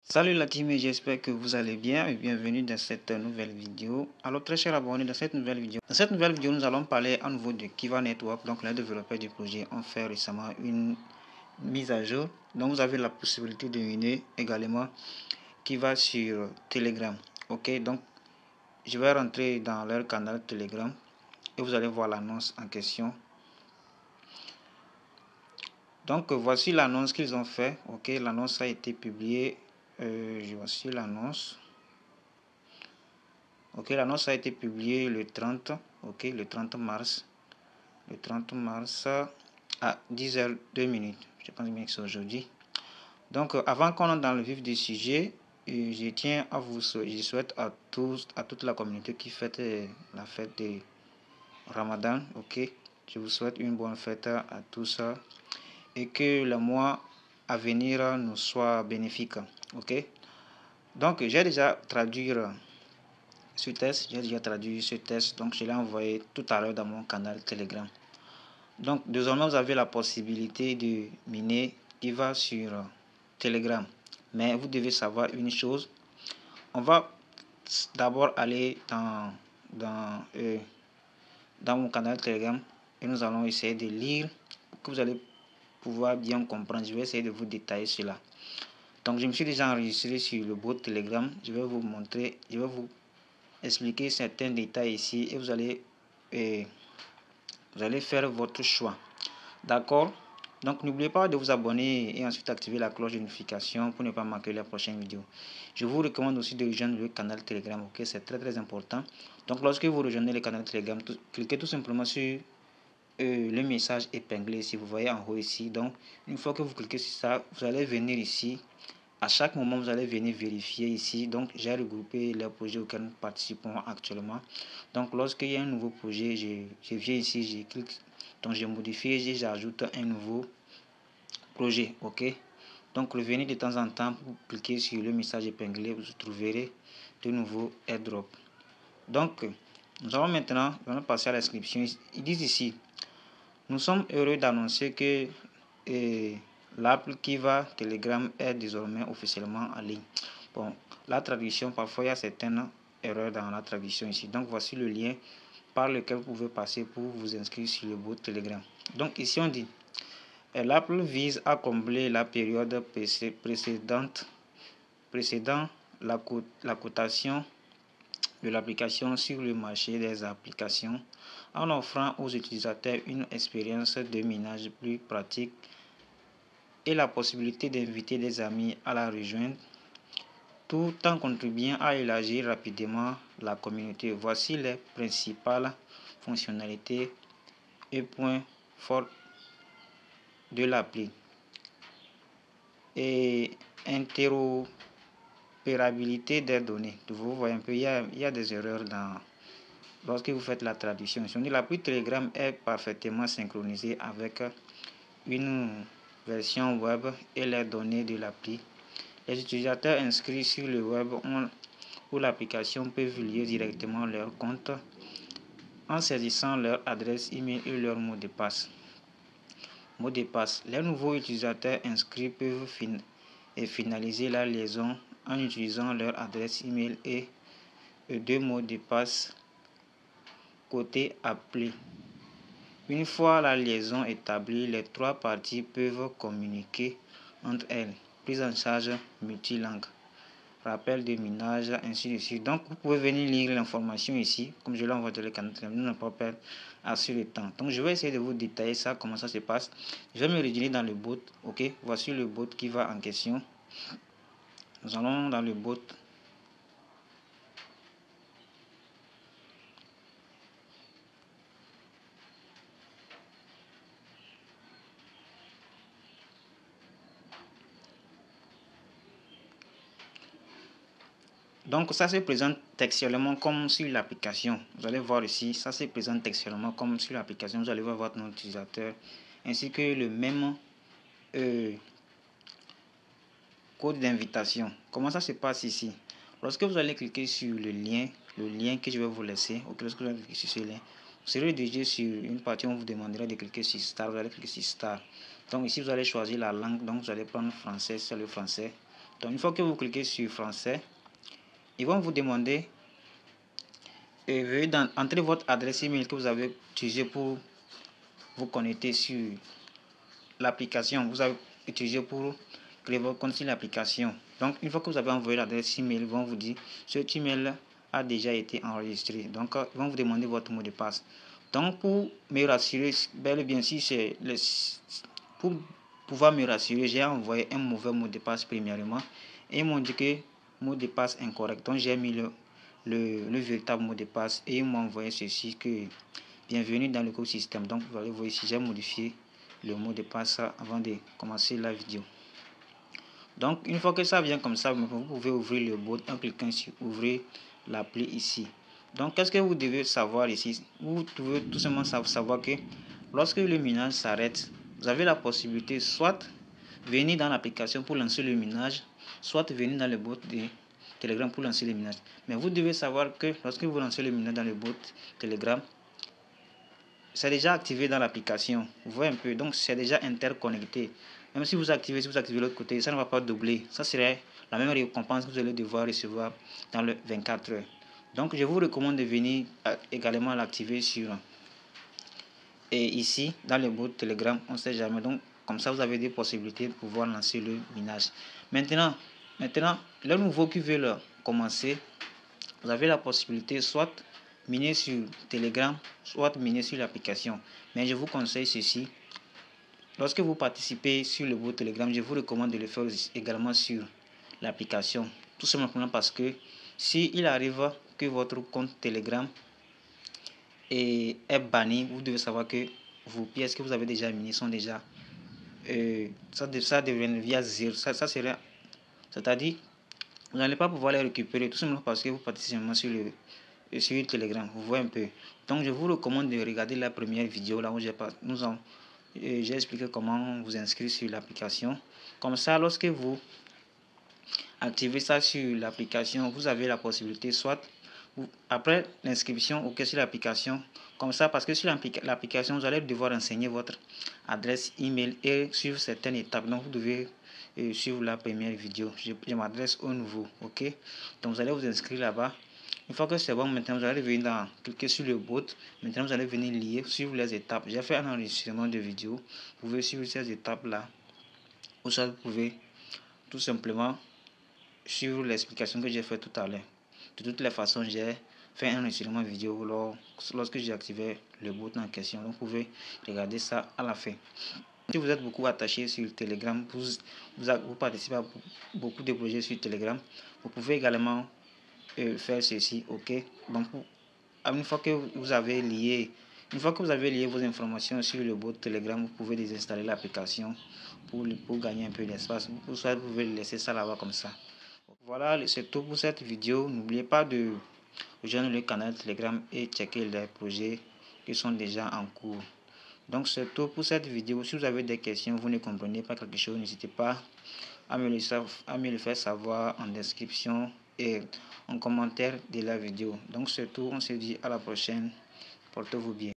Salut la team et j'espère que vous allez bien et bienvenue dans cette nouvelle vidéo. Alors très chers abonnés, dans cette nouvelle vidéo, nous allons parler à nouveau de Kiva Network. Donc les développeurs du projet ont fait récemment une mise à jour. Donc vous avez la possibilité de miner également Kiva sur Telegram. Ok, donc je vais rentrer dans leur canal Telegram et vous allez voir l'annonce en question. Donc voici l'annonce qu'ils ont fait. Ok, l'annonce a été publiée. Voici l'annonce. Ok, l'annonce a été publiée le 30, ok, le 30 mars. Le 30 mars à 10h02. Je pense bien que c'est aujourd'hui. Donc, avant qu'on entre dans le vif du sujet, je tiens à vous je souhaite à tous, à toute la communauté qui fête la fête de Ramadan, ok. Je vous souhaite une bonne fête à tous et que le mois à venir nous soit bénéfique, ok. Donc, j'ai déjà traduit ce test, j'ai déjà traduit ce test, donc je l'ai envoyé tout à l'heure dans mon canal Telegram. Donc désormais vous avez la possibilité de miner Kiva sur Telegram, mais vous devez savoir une chose. On va d'abord aller dans mon canal Telegram et nous allons essayer de lire pour que vous allez pouvoir bien comprendre. Je vais essayer de vous détailler cela. Donc je me suis déjà enregistré sur le bot Telegram. Je vais vous montrer, je vais vous expliquer certains détails ici et vous allez faire votre choix. D'accord? Donc n'oubliez pas de vous abonner et ensuite activer la cloche de notification pour ne pas manquer la prochaine vidéo. Je vous recommande aussi de rejoindre le canal Telegram, ok? C'est très important. Donc lorsque vous rejoignez le canal Telegram, cliquez tout simplement sur le message épinglé si vous voyez en haut ici. Donc une fois que vous cliquez sur ça, vous allez venir ici. À chaque moment, vous allez venir vérifier ici. Donc, j'ai regroupé les projets auxquels nous participons actuellement. Donc, lorsqu'il y a un nouveau projet, je viens ici, je clique. Donc, je modifie et j'ajoute un nouveau projet. OK? Donc, revenez de temps en temps pour cliquer sur le message épinglé. Vous trouverez de nouveaux airdrops. Donc, nous allons maintenant passer à l'inscription. Ils disent ici, nous sommes heureux d'annoncer que l'appli Kiva Telegram est désormais officiellement en ligne. Bon, la traduction, parfois il y a certaines erreurs dans la traduction ici. Donc voici le lien par lequel vous pouvez passer pour vous inscrire sur le bot Telegram. Donc ici on dit, l'appli vise à combler la période précédant la cotation de l'application sur le marché des applications en offrant aux utilisateurs une expérience de minage plus pratique et la possibilité d'inviter des amis à la rejoindre tout en contribuant à élargir rapidement la communauté. Voici les principales fonctionnalités et points forts de l'appli. Et interopérabilité des données. Vous voyez un peu, il y a des erreurs lorsque vous faites la traduction. L'appli Telegram est parfaitement synchronisée avec une version web et les données de l'appli. Les utilisateurs inscrits sur le web ou l'application peuvent lier directement leur compte en saisissant leur adresse email et leur mot de passe. Les nouveaux utilisateurs inscrits peuvent finaliser la liaison en utilisant leur adresse email et deux mots de passe côté appli. Une fois la liaison établie, les trois parties peuvent communiquer entre elles. Prise en charge multilingue, rappel de minage, ainsi de suite. Donc, vous pouvez venir lire l'information ici, comme je l'ai envoyé sur le canal. Nous n'avons pas perdre assez de temps. Donc, je vais essayer de vous détailler ça, comment ça se passe. Je vais me rediriger dans le bot. Ok, voici le bot qui va en question. Nous allons dans le bot. Donc ça se présente textuellement comme sur l'application. Vous allez voir ici, ça se présente textuellement comme sur l'application. Vous allez voir votre nom d'utilisateur ainsi que le même code d'invitation. Comment ça se passe ici? Lorsque vous allez cliquer sur le lien que je vais vous laisser, lorsque vous allez cliquer sur ce lien, vous serez dirigé sur une partie où on vous demandera de cliquer sur Start. Vous allez cliquer sur Start. Donc ici vous allez choisir la langue. Donc vous allez prendre français, c'est le français. Donc une fois que vous cliquez sur français, ils vont vous demander veuillez entrer votre adresse email que vous avez utilisée pour vous connecter sur l'application. Vous avez utilisé pour créer votre compte sur l'application. Donc une fois que vous avez envoyé l'adresse email, ils vont vous dire ce email a déjà été enregistré. Donc ils vont vous demander votre mot de passe. Donc pour me rassurer, bel et bien si c'est pour pouvoir me rassurer, j'ai envoyé un mauvais mot de passe premièrement et ils m'ont dit que mot de passe incorrect. Donc j'ai mis le véritable mot de passe et ils m'ont envoyé ceci que bienvenue dans l'écosystème. Donc vous allez voir ici, j'ai modifié le mot de passe avant de commencer la vidéo. Donc une fois que ça vient comme ça, vous pouvez ouvrir le bot en cliquant sur ouvrir l'appli ici. Donc qu'est-ce que vous devez savoir ici? Vous devez tout simplement savoir que lorsque le minage s'arrête, vous avez la possibilité soit venir dans l'application pour lancer le minage, soit venir dans le bot de Telegram pour lancer le minage. Mais vous devez savoir que lorsque vous lancez le minage dans le bot Telegram, c'est déjà activé dans l'application. Vous voyez un peu, donc c'est déjà interconnecté. Même si vous activez l'autre côté, ça ne va pas doubler. Ça serait la même récompense que vous allez devoir recevoir dans le 24 heures. Donc je vous recommande de venir également l'activer sur et ici dans le bot Telegram. On ne sait jamais. Donc comme ça vous avez des possibilités de pouvoir lancer le minage. Maintenant les nouveaux qui veulent commencer, vous avez la possibilité soit miner sur Telegram, soit miner sur l'application. Mais je vous conseille ceci. Lorsque vous participez sur le bot Telegram, je vous recommande de le faire également sur l'application. Tout simplement parce que s'il arrive que votre compte Telegram est banni, vous devez savoir que vos pièces que vous avez déjà minées sont déjà ça devient via zéro. Ça serait, c'est-à-dire vous n'allez pas pouvoir les récupérer tout simplement parce que vous participez sur Telegram. Vous voyez un peu. Donc je vous recommande de regarder la première vidéo là où j'ai expliqué comment vous inscrire sur l'application. Comme ça, lorsque vous activez ça sur l'application, vous avez la possibilité soit après l'inscription ou sur l'application, comme ça, parce que sur l'application, vous allez devoir renseigner votre adresse email et suivre certaines étapes. Donc vous devez suivre la première vidéo. Je m'adresse au nouveau, ok? Donc vous allez vous inscrire là-bas. Une fois que c'est bon, maintenant vous allez venir cliquer sur le bot. Maintenant vous allez venir lier, suivre les étapes. J'ai fait un enregistrement de vidéo. Vous pouvez suivre ces étapes là. Ou ça vous pouvez tout simplement suivre l'explication que j'ai fait tout à l'heure. De toutes les façons, j'ai fait un enregistrement vidéo lorsque j'ai activé le bot en question. Donc vous pouvez regarder ça à la fin. Si vous êtes beaucoup attaché sur Telegram, vous participez à beaucoup de projets sur Telegram, vous pouvez également faire ceci, ok? Donc une fois que vous avez lié vos informations sur le bot Telegram, vous pouvez désinstaller l'application pour gagner un peu d'espace. Ou soit vous pouvez laisser ça là-bas comme ça. Voilà, c'est tout pour cette vidéo. N'oubliez pas de rejoindre le canal Telegram et checker les projets qui sont déjà en cours. Donc c'est tout pour cette vidéo. Si vous avez des questions, vous ne comprenez pas quelque chose, n'hésitez pas à me le faire savoir en description et en commentaire de la vidéo. Donc c'est tout, on se dit à la prochaine. Portez-vous bien.